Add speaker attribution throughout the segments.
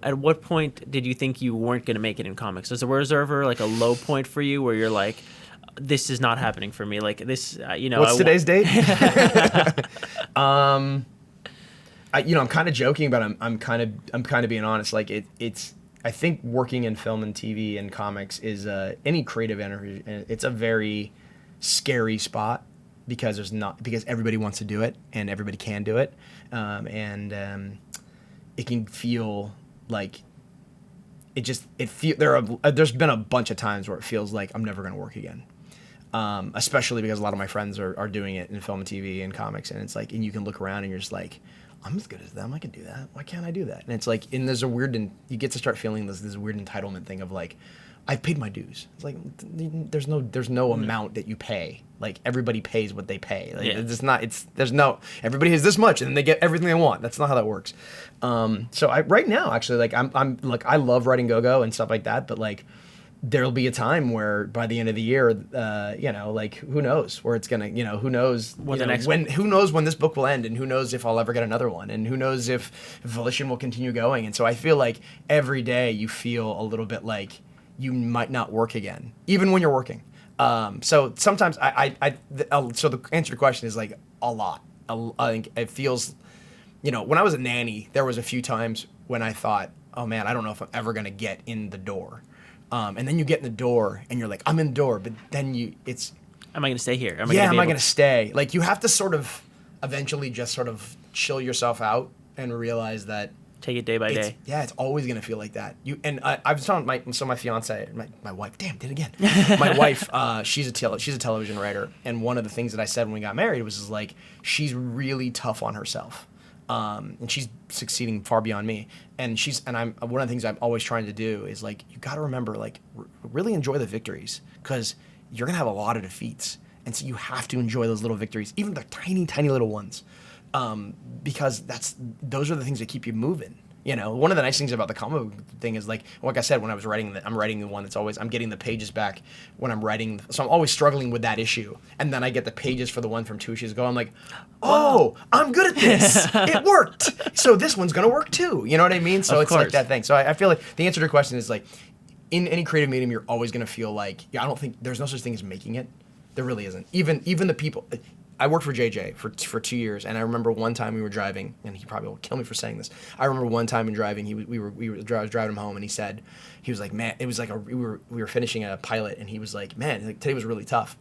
Speaker 1: at what point did you think you weren't going to make it in comics? Was there ever like a low point for you where you're like, this is not happening for me? Like this,
Speaker 2: What's today's date? I'm kind of joking, but I'm kind of being honest. Like it's. I think working in film and TV and comics is any creative energy. It's a very scary spot because everybody wants to do it and everybody can do it, and it can feel like there's been a bunch of times where it feels like I'm never going to work again. Especially because a lot of my friends are doing it in film and TV and comics, and it's like, and you can look around and you're just like, I'm as good as them. I can do that. Why can't I do that? And it's like, and there's you get to start feeling this weird entitlement thing of like, I've paid my dues. It's like, there's no amount that you pay. Like everybody pays what they pay. Like everybody has this much and then they get everything they want. That's not how that works. So right now actually, like I'm like, I love writing go-go and stuff like that, but like, there'll be a time where by the end of the year, like who knows where it's gonna, who knows who knows when this book will end, and who knows if I'll ever get another one, and who knows if Volition will continue going. And so I feel like every day you feel a little bit like you might not work again, even when you're working. So sometimes so the answer to the question is like a lot. I think it feels, when I was a nanny, there was a few times when I thought, oh man, I don't know if I'm ever gonna get in the door. And then you get in the door and you're like, I'm in the door, but then am
Speaker 1: I going to stay here?
Speaker 2: Am I going to stay? Like you have to sort of eventually just sort of chill yourself out and realize that.
Speaker 1: Take it day by day.
Speaker 2: Yeah, it's always going to feel like that. I was telling my fiance, my wife, damn, did it again. My wife, she's a television writer. And one of the things that I said when we got married was like, she's really tough on herself. And she's succeeding far beyond me. And I'm one of the things I'm always trying to do is like, you got to remember, like, really enjoy the victories, because you're going to have a lot of defeats. And so you have to enjoy those little victories, even the tiny, tiny little ones. Because those are the things that keep you moving. One of the nice things about the comic book thing is like I said, when I was writing I'm writing the one that's always, I'm getting the pages back when I'm writing. So I'm always struggling with that issue. And then I get the pages for the one from 2 issues ago. I'm like, oh, I'm good at this. It worked. So this one's going to work too. You know what I mean? So it's like that thing. So I feel like the answer to your question is like, in any creative medium, you're always going to feel like, I don't think there's no such thing as making it. There really isn't. Even the people. I worked for JJ for 2 years, and I remember one time we were driving, and he probably will kill me for saying this. I remember one time in driving, I was driving him home, and he was like, man, it was like we were finishing a pilot, and he was like, man, like, today was really tough.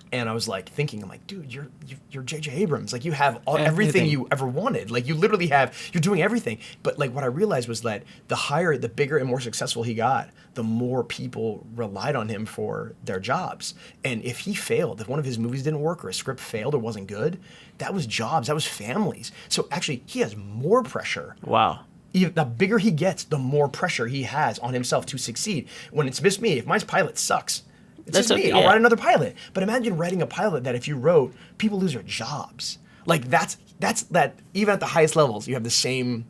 Speaker 2: And I was like thinking, I'm like, dude, you're J.J. Abrams. Like you have everything you ever wanted. Like you literally you're doing everything. But like what I realized was that the bigger and more successful he got, the more people relied on him for their jobs. And if he failed, if one of his movies didn't work or a script failed or wasn't good, that was jobs, that was families. So actually he has more pressure.
Speaker 1: Wow.
Speaker 2: The bigger he gets, the more pressure he has on himself to succeed. When it's just me, if my pilot sucks, it's just me. I'll write another pilot. But imagine writing a pilot that if you wrote, people lose their jobs. Like that's that. Even at the highest levels, you have the same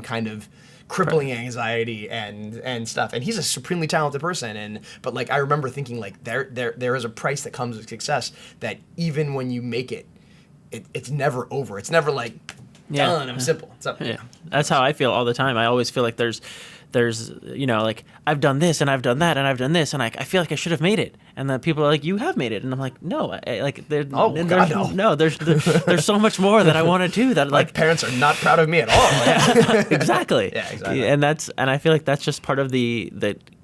Speaker 2: kind of crippling anxiety and stuff. And he's a supremely talented person. But like I remember thinking like there is a price that comes with success that even when you make it, it's never over. It's never like done. I'm simple. It's up.
Speaker 1: Yeah. That's how I feel all the time. I always feel like there's like I've done this and I've done that and I've done this and I feel like I should have made it, and then people are like, you have made it, and I'm like, no, there's so much more that I want to do that like
Speaker 2: my parents are not proud of me at all.
Speaker 1: Exactly.
Speaker 2: Yeah, exactly.
Speaker 1: And I feel like that's just part of the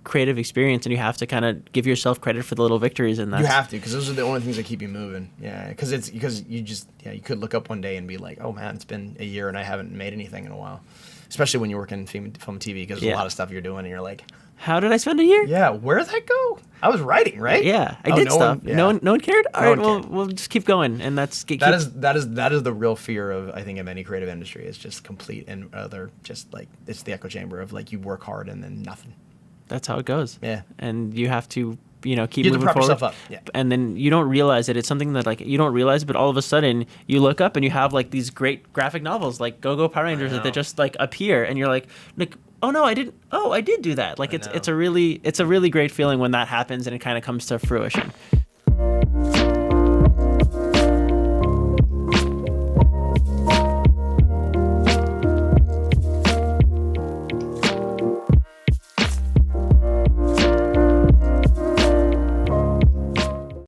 Speaker 1: creative experience, and you have to kind of give yourself credit for the little victories, and
Speaker 2: you have to, because those are the only things that keep you moving. Yeah, because you could look up one day and be like, oh man, it's been a year and I haven't made anything in a while. Especially when you work in film and TV, because there's a lot of stuff you're doing, and you're like,
Speaker 1: how did I spend a year?
Speaker 2: Yeah, where did that go? I was writing, right?
Speaker 1: Yeah, I did stuff. No one cared? All right, we'll just keep going, and that is
Speaker 2: the real fear of, I think, of any creative industry, is just complete and just like, it's the echo chamber of like, you work hard and then nothing.
Speaker 1: That's how it goes.
Speaker 2: Yeah.
Speaker 1: And you have to keep
Speaker 2: you
Speaker 1: moving
Speaker 2: have to prop
Speaker 1: forward.
Speaker 2: yourself up. Yeah.
Speaker 1: And then you don't realize it. It's something that like you don't realize, but all of a sudden you look up and you have like these great graphic novels like Go-Go Power Rangers that just like appear, and you're like, oh no, I didn't. Oh, I did do that. Like it's a really great feeling when that happens and it kind of comes to fruition.